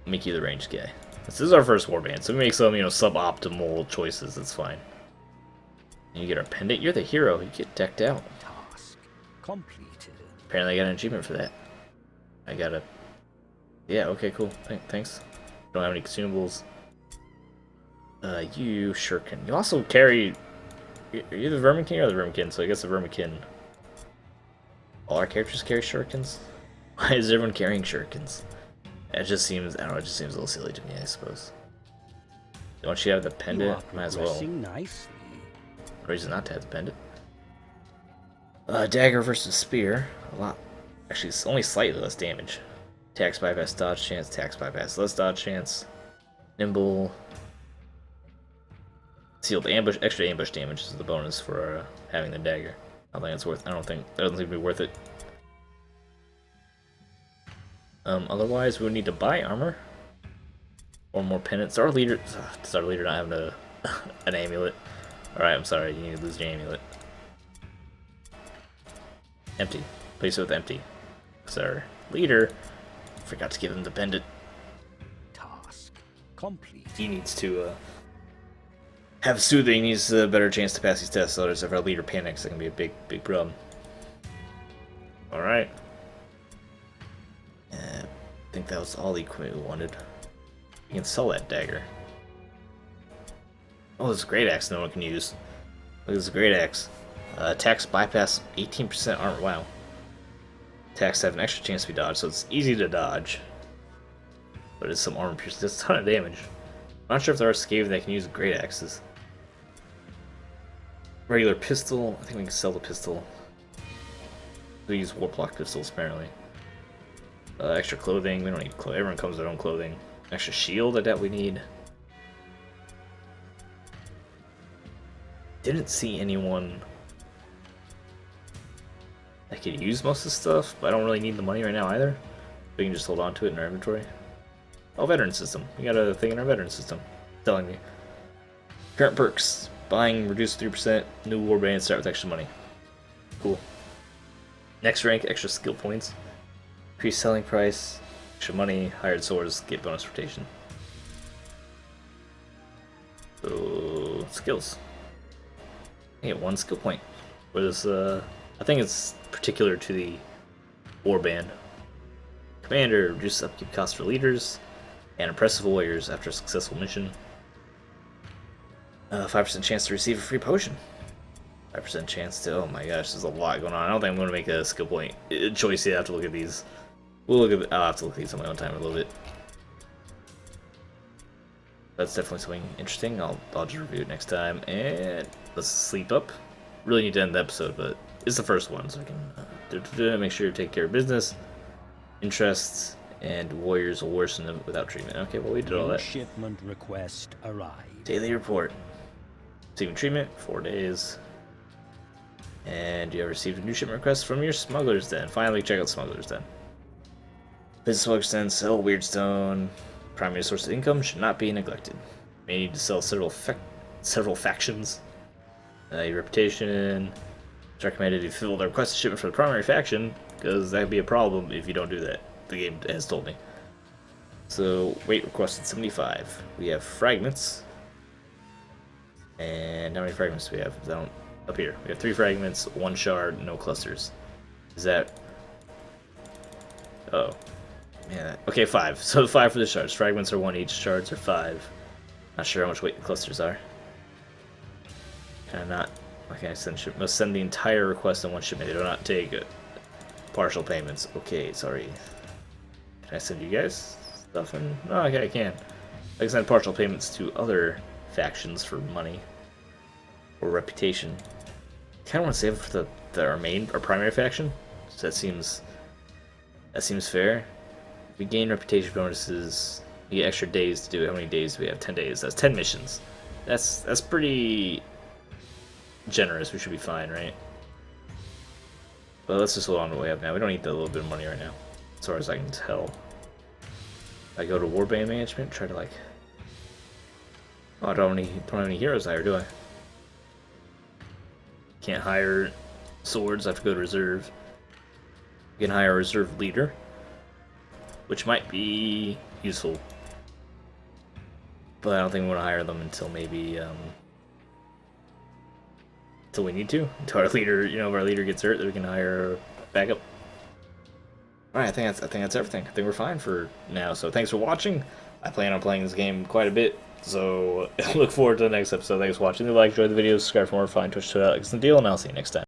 Make you the ranged guy. This is our first warband, so we make some, suboptimal choices. That's fine. And you get our pendant. You're the hero. You get decked out. Task completed. Apparently, I got an achievement for that. I got a. Yeah. Okay. Cool. Thanks. Don't have any consumables. You shuriken. You also carry. Are you the Verminkin or the Verminkin? So I guess the Verminkin. All our characters carry shurikens. Why is everyone carrying shurikens? It just seems, I don't know, it just seems a little silly to me, I suppose. Don't you have the pendant? Might as well. Nicely. Reason not to have the pendant. Dagger versus spear. A lot. Actually, it's only slightly less damage. Tax bypass, dodge chance, tax bypass, less dodge chance. Nimble. Sealed ambush, extra ambush damage is the bonus for having the dagger. I don't think it's worth. That doesn't seem to be worth it. Otherwise, we would need to buy armor or more pendants. Does our leader not have an amulet? All right, I'm sorry. You need to lose your amulet. Empty. Place it with empty. Because our leader forgot to give him the pendant. Task complete. He needs to have soothing. He needs a better chance to pass these tests. Otherwise, if our leader panics, it can be a big problem. All right. I think that was all the equipment we wanted. You can sell that dagger. Oh, this is a great axe no one can use. Look, this is a great axe. Attacks bypass 18% armor. Wow. Attacks have an extra chance to be dodged, so it's easy to dodge. But it's some armor piercing. Does a ton of damage. I'm not sure if there are Skaven that can use great axes. Regular pistol. I think we can sell the pistol. We use warp block pistols apparently. Extra clothing. We don't need clothing. Everyone comes with their own clothing. Extra shield. I doubt we need. Didn't see anyone that could use most of the stuff, but I don't really need the money right now either. We can just hold on to it in our inventory. Oh, veteran system. We got a thing in our veteran system. Telling me. Current perks. Buying reduced 3%. New warband. Start with extra money. Cool. Next rank. Extra skill points. Increased selling price. Extra money. Hired swords. Get bonus rotation. So, skills. I get 1 skill point. For this, I think it's particular to the warband. Commander. Reduces upkeep costs for leaders. And impressive warriors after a successful mission. 5% chance to receive a free potion. 5% chance to. Oh my gosh, there's a lot going on. I don't think I'm going to make a skill point choice yet. I have to look at these. I'll have to look at these on my own time a little bit. That's definitely something interesting. I'll just review it next time. And let's sleep up. Really need to end the episode, but it's the first one, so I can make sure you take care of business, interests, and warriors will worsen them without treatment. Okay, well we did all that. Shipment request arrived. Daily report. Receiving treatment, 4 days. And you have received a new shipment request from your smuggler's den. Finally, check out smuggler's den. Business smuggler's den, sell weird stone. Primary source of income should not be neglected. May need to sell several factions. Your reputation. It's recommended you fill the requested shipment for the primary faction, because that would be a problem if you don't do that. The game has told me. So, weight requested 75. We have fragments. And how many fragments do we have? Up here. We have 3 fragments, 1 shard, no clusters. Is that... Oh. Man. Okay, 5. So 5 for the shards. Fragments are 1 each, shards are 5. Not sure how much weight the clusters are. Can I not... Okay, must send the entire request in one shipment. They do not take partial payments. Okay, sorry. Can I send you guys stuff? Oh, okay, I can. I can send partial payments to other factions for money or reputation. Kind of want to save it for our primary faction. So that seems fair. We gain reputation bonuses. We get extra days to do it. How many days do we have? 10 days. That's 10 missions. That's pretty generous. We should be fine, right? But let's just hold on to what we have now. We don't need that little bit of money right now, as far as I can tell. I go to warband management, try to like... Oh, I don't have any heroes hire, do I? Can't hire swords, I have to go to reserve. You can hire a reserve leader, which might be useful. But I don't think we want to hire them until maybe, until we need to. Until our leader, if our leader gets hurt, then we can hire backup. Alright, I think that's everything. I think we're fine for now. So thanks for watching. I plan on playing this game quite a bit, so look forward to the next episode. Thanks for watching. If you like, enjoy the video, subscribe for more fun Twitch, Twitter, Alex, and deal, and I'll see you next time.